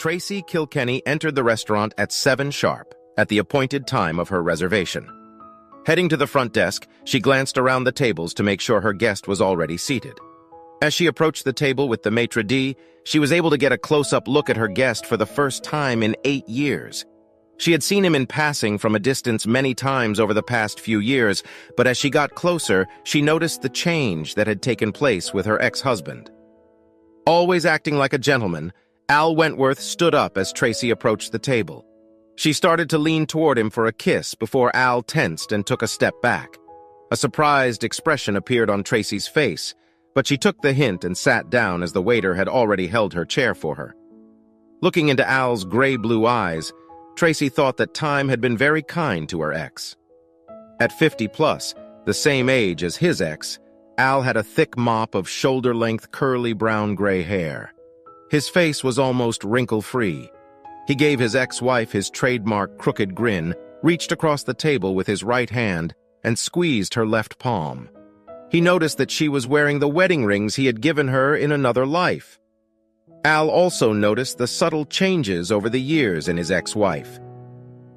Tracy Kilkenny entered the restaurant at 7 sharp, at the appointed time of her reservation. Heading to the front desk, she glanced around the tables to make sure her guest was already seated. As she approached the table with the maitre d', she was able to get a close-up look at her guest for the first time in 8 years. She had seen him in passing from a distance many times over the past few years, but as she got closer, she noticed the change that had taken place with her ex-husband. Always acting like a gentleman, Al Wentworth stood up as Tracy approached the table. She started to lean toward him for a kiss before Al tensed and took a step back. A surprised expression appeared on Tracy's face, but she took the hint and sat down as the waiter had already held her chair for her. Looking into Al's gray-blue eyes, Tracy thought that time had been very kind to her ex. At 50+, the same age as his ex, Al had a thick mop of shoulder-length curly brown-gray hair. His face was almost wrinkle-free. He gave his ex-wife his trademark crooked grin, reached across the table with his right hand, and squeezed her left palm. He noticed that she was wearing the wedding rings he had given her in another life. Al also noticed the subtle changes over the years in his ex-wife.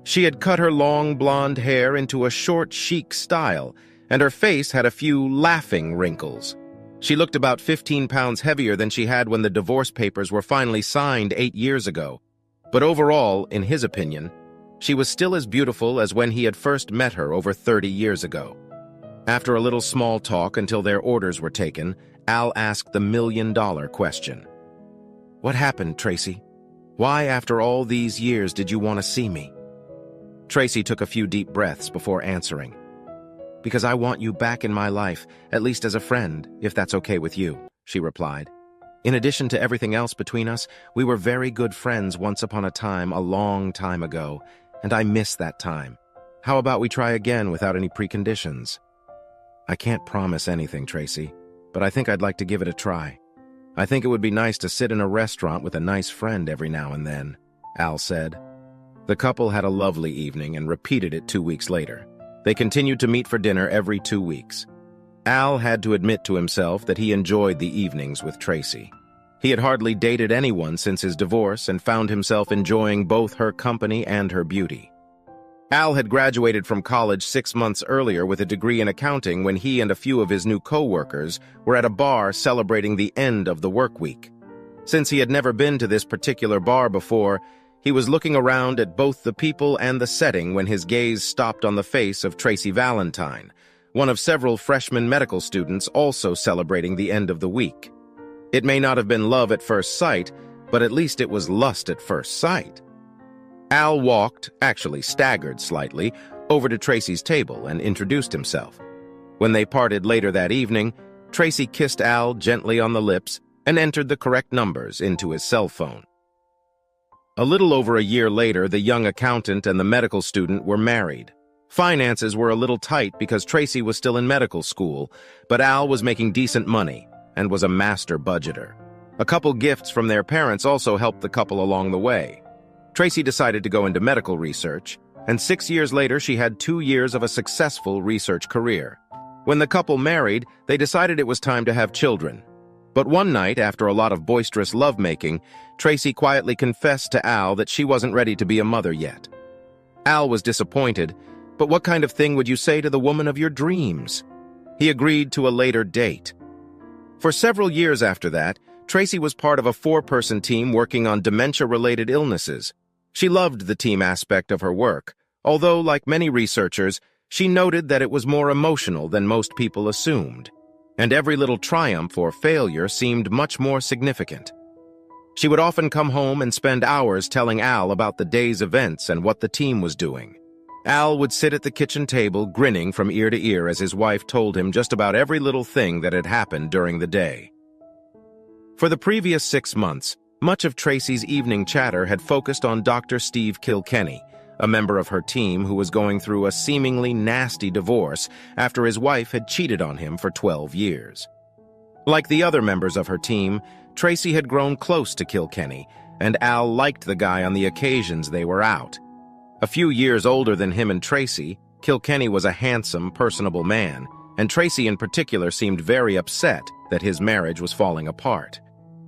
She had cut her long blonde hair into a short, chic style, and her face had a few laughing wrinkles. She looked about 15 pounds heavier than she had when the divorce papers were finally signed 8 years ago. But overall, in his opinion, she was still as beautiful as when he had first met her over 30 years ago. After a little small talk until their orders were taken, Al asked the million-dollar question. "What happened, Tracy? Why, after all these years, did you want to see me?" Tracy took a few deep breaths before answering. "Because I want you back in my life, at least as a friend, if that's okay with you," she replied. "In addition to everything else between us, we were very good friends once upon a time, a long time ago, and I miss that time. How about we try again without any preconditions?" "I can't promise anything, Tracy, but I think I'd like to give it a try. I think it would be nice to sit in a restaurant with a nice friend every now and then," Al said. The couple had a lovely evening and repeated it 2 weeks later. They continued to meet for dinner every 2 weeks. Al had to admit to himself that he enjoyed the evenings with Tracy. He had hardly dated anyone since his divorce and found himself enjoying both her company and her beauty. Al had graduated from college 6 months earlier with a degree in accounting when he and a few of his new co-workers were at a bar celebrating the end of the work week. Since he had never been to this particular bar before, he was looking around at both the people and the setting when his gaze stopped on the face of Tracy Valentine, one of several freshman medical students also celebrating the end of the week. It may not have been love at first sight, but at least it was lust at first sight. Al walked, actually staggered slightly, over to Tracy's table and introduced himself. When they parted later that evening, Tracy kissed Al gently on the lips and entered the correct numbers into his cell phone. A little over a year later, the young accountant and the medical student were married. Finances were a little tight because Tracy was still in medical school, but Al was making decent money and was a master budgeter. A couple gifts from their parents also helped the couple along the way. Tracy decided to go into medical research, and 6 years later she had 2 years of a successful research career. When the couple married, they decided it was time to have children. But one night, after a lot of boisterous lovemaking, Tracy quietly confessed to Al that she wasn't ready to be a mother yet. Al was disappointed, but what kind of thing would you say to the woman of your dreams? He agreed to a later date. For several years after that, Tracy was part of a 4-person team working on dementia-related illnesses. She loved the team aspect of her work, although, like many researchers, she noted that it was more emotional than most people assumed, and every little triumph or failure seemed much more significant. She would often come home and spend hours telling Al about the day's events and what the team was doing. Al would sit at the kitchen table, grinning from ear to ear as his wife told him just about every little thing that had happened during the day. For the previous 6 months, much of Tracy's evening chatter had focused on Dr. Steve Kilkenny, a member of her team who was going through a seemingly nasty divorce after his wife had cheated on him for 12 years. Like the other members of her team, Tracy had grown close to Kilkenny, and Al liked the guy on the occasions they were out. A few years older than him and Tracy, Kilkenny was a handsome, personable man, and Tracy in particular seemed very upset that his marriage was falling apart.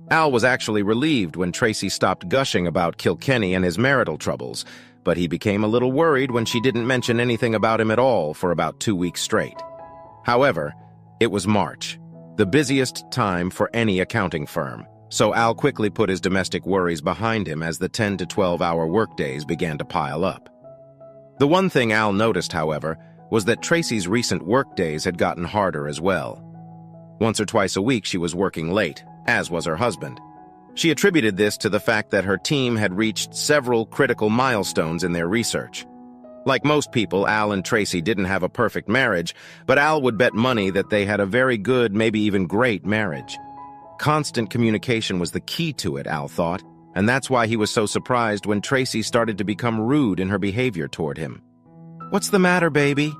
Al was actually relieved when Tracy stopped gushing about Kilkenny and his marital troubles, but he became a little worried when she didn't mention anything about him at all for about 2 weeks straight. However, it was March, the busiest time for any accounting firm, so Al quickly put his domestic worries behind him as the 10 to 12-hour workdays began to pile up. The one thing Al noticed, however, was that Tracy's recent workdays had gotten harder as well. Once or twice a week she was working late, as was her husband. She attributed this to the fact that her team had reached several critical milestones in their research. Like most people, Al and Tracy didn't have a perfect marriage, but Al would bet money that they had a very good, maybe even great marriage. Constant communication was the key to it, Al thought, and that's why he was so surprised when Tracy started to become rude in her behavior toward him. "What's the matter, baby?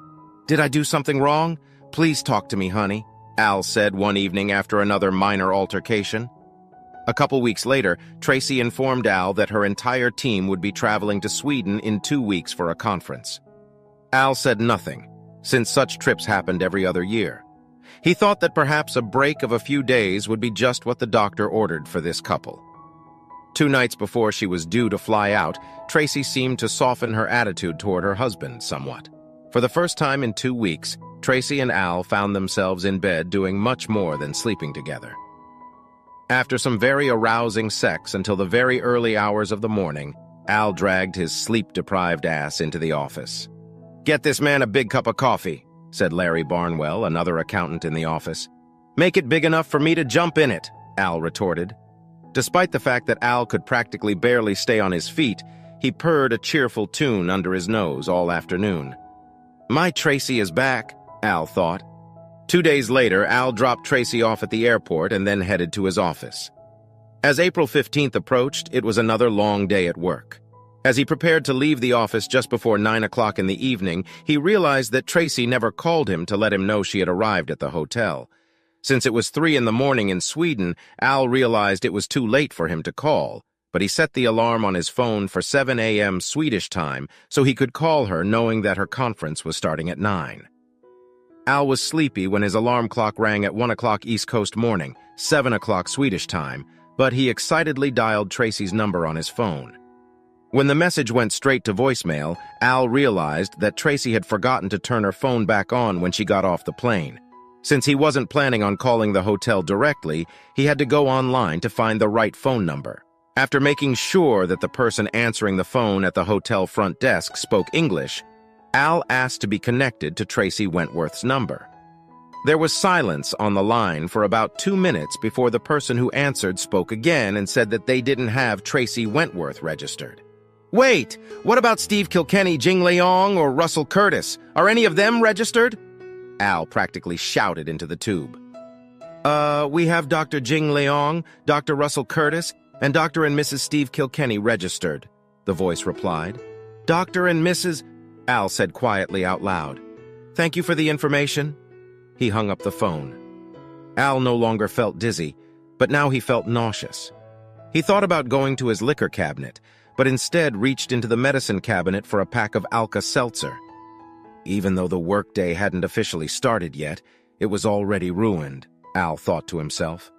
Did I do something wrong? Please talk to me, honey," Al said one evening after another minor altercation. A couple weeks later, Tracy informed Al that her entire team would be traveling to Sweden in 2 weeks for a conference. Al said nothing, since such trips happened every other year. He thought that perhaps a break of a few days would be just what the doctor ordered for this couple. 2 nights before she was due to fly out, Tracy seemed to soften her attitude toward her husband somewhat. For the first time in 2 weeks, Tracy and Al found themselves in bed doing much more than sleeping together. After some very arousing sex until the very early hours of the morning, Al dragged his sleep-deprived ass into the office. "Get this man a big cup of coffee," said Larry Barnwell, another accountant in the office. "Make it big enough for me to jump in it," Al retorted. Despite the fact that Al could practically barely stay on his feet, he purred a cheerful tune under his nose all afternoon. "My Tracy is back," Al thought. 2 days later, Al dropped Tracy off at the airport and then headed to his office. As April 15th approached, it was another long day at work. As he prepared to leave the office just before 9 o'clock in the evening, he realized that Tracy never called him to let him know she had arrived at the hotel. Since it was 3 in the morning in Sweden, Al realized it was too late for him to call, but he set the alarm on his phone for 7 a.m. Swedish time so he could call her knowing that her conference was starting at 9. Al was sleepy when his alarm clock rang at 1 o'clock East Coast morning, 7 o'clock Swedish time, but he excitedly dialed Tracy's number on his phone. When the message went straight to voicemail, Al realized that Tracy had forgotten to turn her phone back on when she got off the plane. Since he wasn't planning on calling the hotel directly, he had to go online to find the right phone number. After making sure that the person answering the phone at the hotel front desk spoke English, Al asked to be connected to Tracy Wentworth's number. There was silence on the line for about 2 minutes before the person who answered spoke again and said that they didn't have Tracy Wentworth registered. "Wait, what about Steve Kilkenny, Jing Leong, or Russell Curtis? Are any of them registered?" Al practically shouted into the tube. We have Dr. Jing Leong, Dr. Russell Curtis, and Dr. and Mrs. Steve Kilkenny registered," the voice replied. "Dr. and Mrs.?" Al said quietly out loud. "Thank you for the information." He hung up the phone. Al no longer felt dizzy, but now he felt nauseous. He thought about going to his liquor cabinet, but instead reached into the medicine cabinet for a pack of Alka-Seltzer. Even though the workday hadn't officially started yet, it was already ruined, Al thought to himself.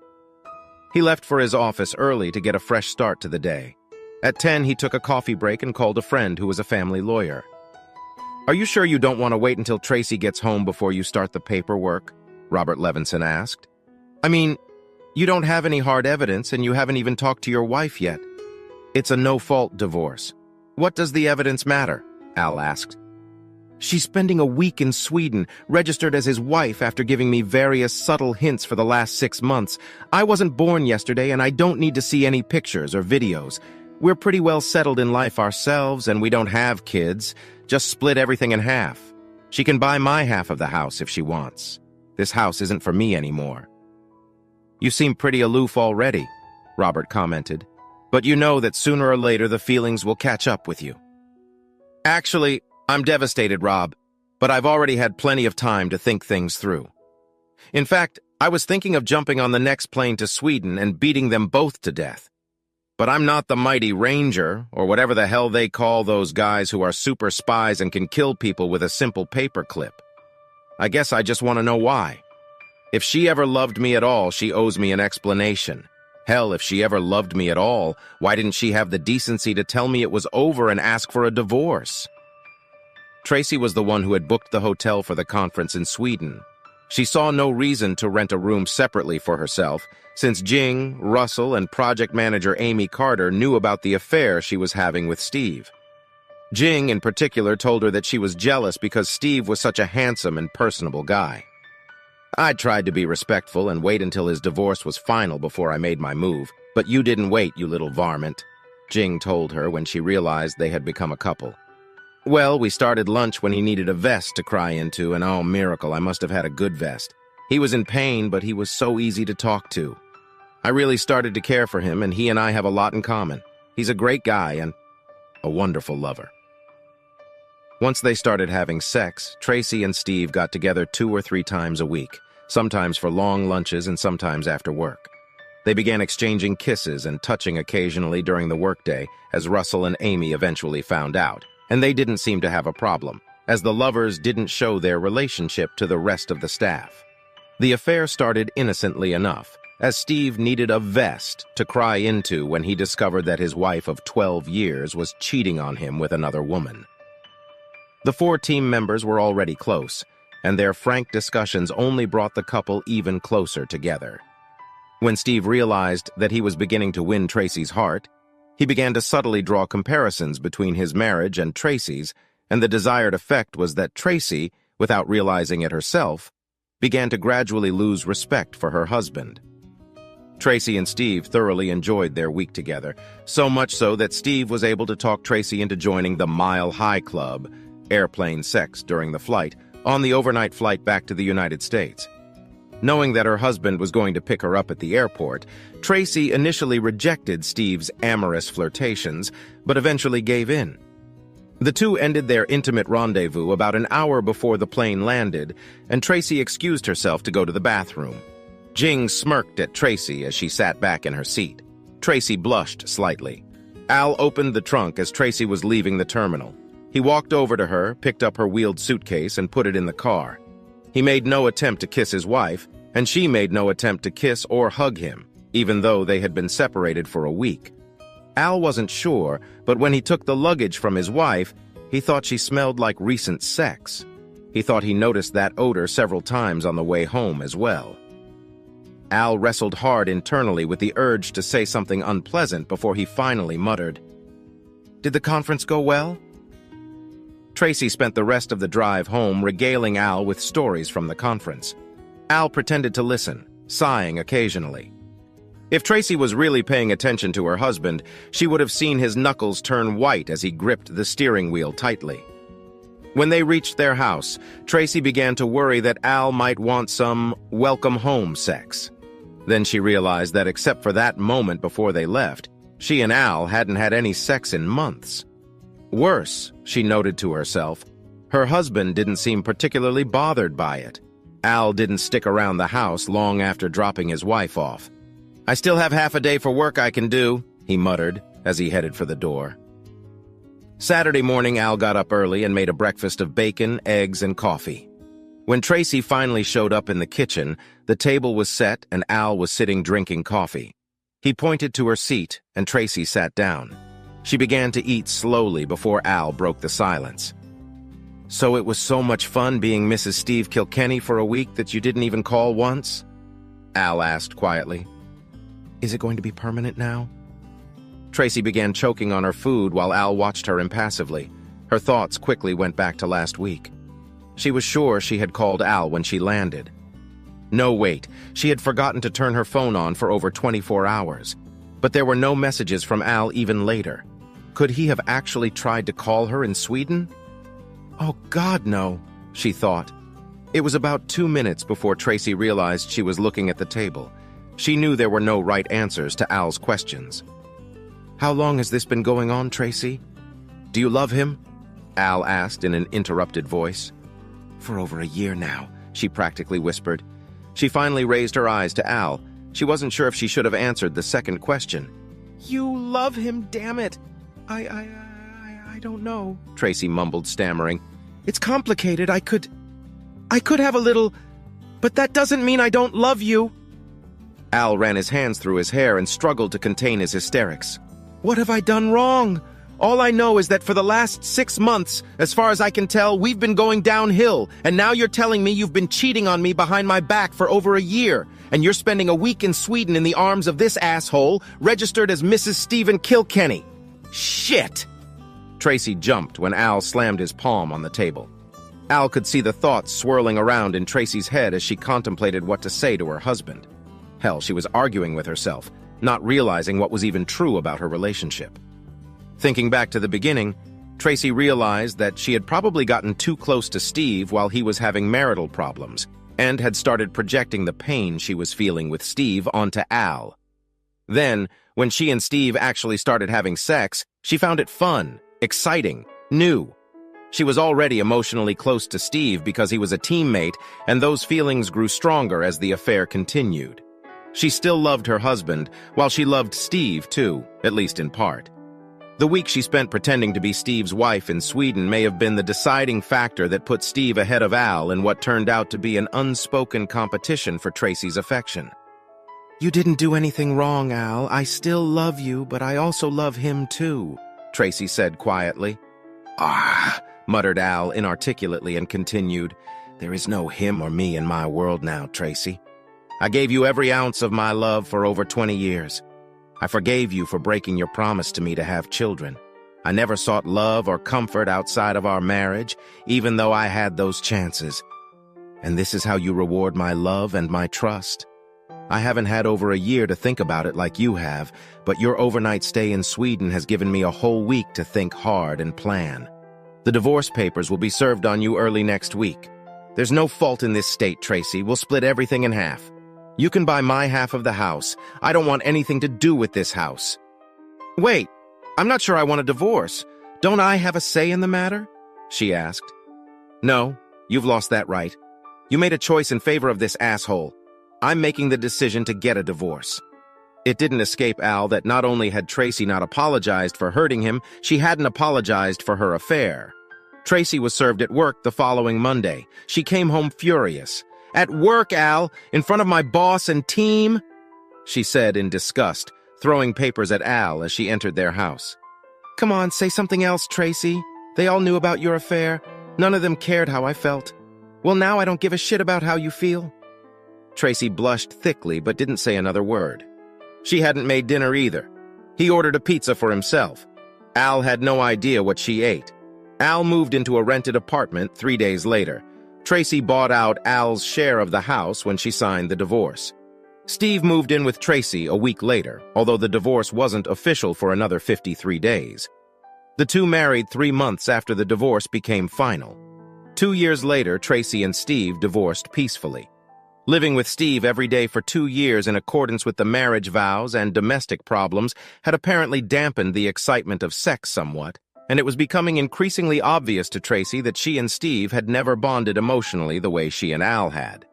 He left for his office early to get a fresh start to the day. At 10, he took a coffee break and called a friend who was a family lawyer. "Are you sure you don't want to wait until Tracy gets home before you start the paperwork?" Robert Levinson asked. "I mean, you don't have any hard evidence and you haven't even talked to your wife yet. It's a no-fault divorce. What does the evidence matter?" Al asked. "She's spending a week in Sweden, registered as his wife after giving me various subtle hints for the last 6 months. I wasn't born yesterday and I don't need to see any pictures or videos. We're pretty well settled in life ourselves and we don't have kids. Just split everything in half. She can buy my half of the house if she wants. This house isn't for me anymore." "You seem pretty aloof already," Robert commented. "But you know that sooner or later the feelings will catch up with you." "Actually, I'm devastated, Rob, but I've already had plenty of time to think things through. In fact, I was thinking of jumping on the next plane to Sweden and beating them both to death. But I'm not the mighty Ranger, or whatever the hell they call those guys who are super spies and can kill people with a simple paperclip. I guess I just want to know why. If she ever loved me at all, she owes me an explanation. Hell, if she ever loved me at all, why didn't she have the decency to tell me it was over and ask for a divorce? Tracy was the one who had booked the hotel for the conference in Sweden. She saw no reason to rent a room separately for herself, since Jing, Russell, and project manager Amy Carter knew about the affair she was having with Steve. Jing, in particular, told her that she was jealous because Steve was such a handsome and personable guy. I tried to be respectful and wait until his divorce was final before I made my move, but you didn't wait, you little varmint, Jing told her when she realized they had become a couple. Well, we started lunch when he needed a vest to cry into, and oh, miracle, I must have had a good vest. He was in pain, but he was so easy to talk to. I really started to care for him, and he and I have a lot in common. He's a great guy and a wonderful lover. Once they started having sex, Tracy and Steve got together 2 or 3 times a week, sometimes for long lunches and sometimes after work. They began exchanging kisses and touching occasionally during the workday, as Russell and Amy eventually found out, and they didn't seem to have a problem, as the lovers didn't show their relationship to the rest of the staff. The affair started innocently enough, as Steve needed a vest to cry into when he discovered that his wife of 12 years was cheating on him with another woman. The 4 team members were already close, and their frank discussions only brought the couple even closer together. When Steve realized that he was beginning to win Tracy's heart, he began to subtly draw comparisons between his marriage and Tracy's, and the desired effect was that Tracy, without realizing it herself, began to gradually lose respect for her husband. Tracy and Steve thoroughly enjoyed their week together, so much so that Steve was able to talk Tracy into joining the Mile High Club, airplane sex during the flight, on the overnight flight back to the United States. Knowing that her husband was going to pick her up at the airport, Tracy initially rejected Steve's amorous flirtations, but eventually gave in. The two ended their intimate rendezvous about an hour before the plane landed, and Tracy excused herself to go to the bathroom. Jing smirked at Tracy as she sat back in her seat. Tracy blushed slightly. Al opened the trunk as Tracy was leaving the terminal. He walked over to her, picked up her wheeled suitcase, and put it in the car. He made no attempt to kiss his wife, and she made no attempt to kiss or hug him, even though they had been separated for a week. Al wasn't sure, but when he took the luggage from his wife, he thought she smelled like recent sex. He thought he noticed that odor several times on the way home as well. Al wrestled hard internally with the urge to say something unpleasant before he finally muttered, "Did the conference go well?" Tracy spent the rest of the drive home regaling Al with stories from the conference. Al pretended to listen, sighing occasionally. If Tracy was really paying attention to her husband, she would have seen his knuckles turn white as he gripped the steering wheel tightly. When they reached their house, Tracy began to worry that Al might want some welcome-home sex. Then she realized that except for that moment before they left, she and Al hadn't had any sex in months. Worse, she noted to herself, her husband didn't seem particularly bothered by it. Al didn't stick around the house long after dropping his wife off. "I still have half a day for work I can do," he muttered as he headed for the door. Saturday morning, Al got up early and made a breakfast of bacon, eggs, and coffee. When Tracy finally showed up in the kitchen, the table was set and Al was sitting drinking coffee. He pointed to her seat and Tracy sat down. She began to eat slowly before Al broke the silence. "So it was so much fun being Mrs. Steve Kilkenny for a week that you didn't even call once?" Al asked quietly. "Is it going to be permanent now?" Tracy began choking on her food while Al watched her impassively. Her thoughts quickly went back to last week. She was sure she had called Al when she landed. No, wait, she had forgotten to turn her phone on for over 24 hours. But there were no messages from Al even later. Could he have actually tried to call her in Sweden? Oh, God, no, she thought. It was about 2 minutes before Tracy realized she was looking at the table. She knew there were no right answers to Al's questions. "How long has this been going on, Tracy? Do you love him?" Al asked in an interrupted voice. "For over a year now," she practically whispered. She finally raised her eyes to Al. She wasn't sure if she should have answered the second question. "You love him, damn it. I don't know," Tracy mumbled, stammering. "It's complicated. I could have a little, but that doesn't mean I don't love you." Al ran his hands through his hair and struggled to contain his hysterics. "What have I done wrong? All I know is that for the last 6 months, as far as I can tell, we've been going downhill, and now you're telling me you've been cheating on me behind my back for over a year, and you're spending a week in Sweden in the arms of this asshole, registered as Mrs. Stephen Kilkenny. Shit!" Tracy jumped when Al slammed his palm on the table. Al could see the thoughts swirling around in Tracy's head as she contemplated what to say to her husband. Hell, she was arguing with herself, not realizing what was even true about her relationship. Thinking back to the beginning, Tracy realized that she had probably gotten too close to Steve while he was having marital problems, and had started projecting the pain she was feeling with Steve onto Al. Then, when she and Steve actually started having sex, she found it fun, exciting, new. She was already emotionally close to Steve because he was a teammate, and those feelings grew stronger as the affair continued. She still loved her husband, while she loved Steve too, at least in part. The week she spent pretending to be Steve's wife in Sweden may have been the deciding factor that put Steve ahead of Al in what turned out to be an unspoken competition for Tracy's affection. "You didn't do anything wrong, Al. I still love you, but I also love him too," Tracy said quietly. "Ah," muttered Al inarticulately and continued, "There is no him or me in my world now, Tracy. I gave you every ounce of my love for over 20 years. I forgave you for breaking your promise to me to have children. I never sought love or comfort outside of our marriage, even though I had those chances. And this is how you reward my love and my trust. I haven't had over a year to think about it like you have, but your overnight stay in Sweden has given me a whole week to think hard and plan. The divorce papers will be served on you early next week. There's no fault in this state, Tracy. We'll split everything in half. You can buy my half of the house. I don't want anything to do with this house." "Wait, I'm not sure I want a divorce. Don't I have a say in the matter?" she asked. "No, you've lost that right. You made a choice in favor of this asshole. I'm making the decision to get a divorce." It didn't escape Al that not only had Tracy not apologized for hurting him, she hadn't apologized for her affair. Tracy was served at work the following Monday. She came home furious. "At work, Al, in front of my boss and team?" she said in disgust, throwing papers at Al as she entered their house. "Come on, say something else, Tracy. They all knew about your affair. None of them cared how I felt. Well, now I don't give a shit about how you feel." Tracy blushed thickly but didn't say another word. She hadn't made dinner either. He ordered a pizza for himself. Al had no idea what she ate. Al moved into a rented apartment 3 days later. Tracy bought out Al's share of the house when she signed the divorce. Steve moved in with Tracy a week later, although the divorce wasn't official for another 53 days. The two married 3 months after the divorce became final. 2 years later, Tracy and Steve divorced peacefully. Living with Steve every day for 2 years in accordance with the marriage vows and domestic problems had apparently dampened the excitement of sex somewhat, and it was becoming increasingly obvious to Tracy that she and Steve had never bonded emotionally the way she and Al had.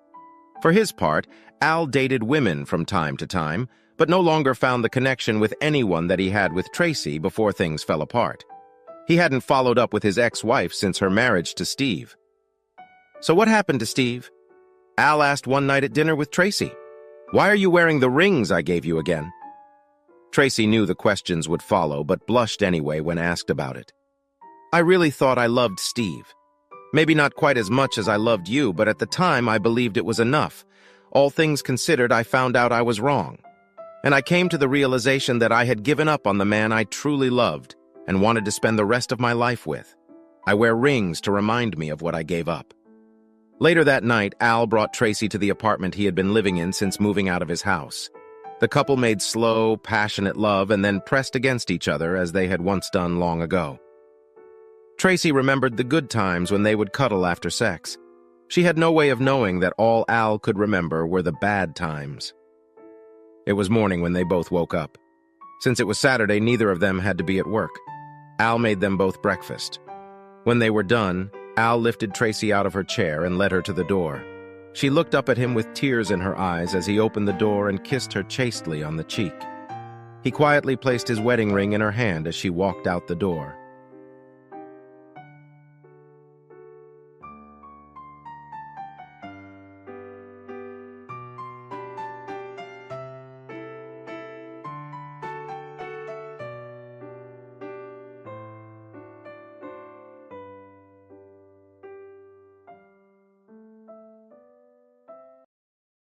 For his part, Al dated women from time to time, but no longer found the connection with anyone that he had with Tracy before things fell apart. He hadn't followed up with his ex-wife since her marriage to Steve. "So what happened to Steve?" Al asked one night at dinner with Tracy. "Why are you wearing the rings I gave you again?" Tracy knew the questions would follow, but blushed anyway when asked about it. "I really thought I loved Steve. Maybe not quite as much as I loved you, but at the time I believed it was enough. All things considered, I found out I was wrong. And I came to the realization that I had given up on the man I truly loved and wanted to spend the rest of my life with. I wear rings to remind me of what I gave up." Later that night, Al brought Tracy to the apartment he had been living in since moving out of his house. The couple made slow, passionate love and then pressed against each other as they had once done long ago. Tracy remembered the good times when they would cuddle after sex. She had no way of knowing that all Al could remember were the bad times. It was morning when they both woke up. Since it was Saturday, neither of them had to be at work. Al made them both breakfast. When they were done, Al lifted Tracy out of her chair and led her to the door. She looked up at him with tears in her eyes as he opened the door and kissed her chastely on the cheek. He quietly placed his wedding ring in her hand as she walked out the door.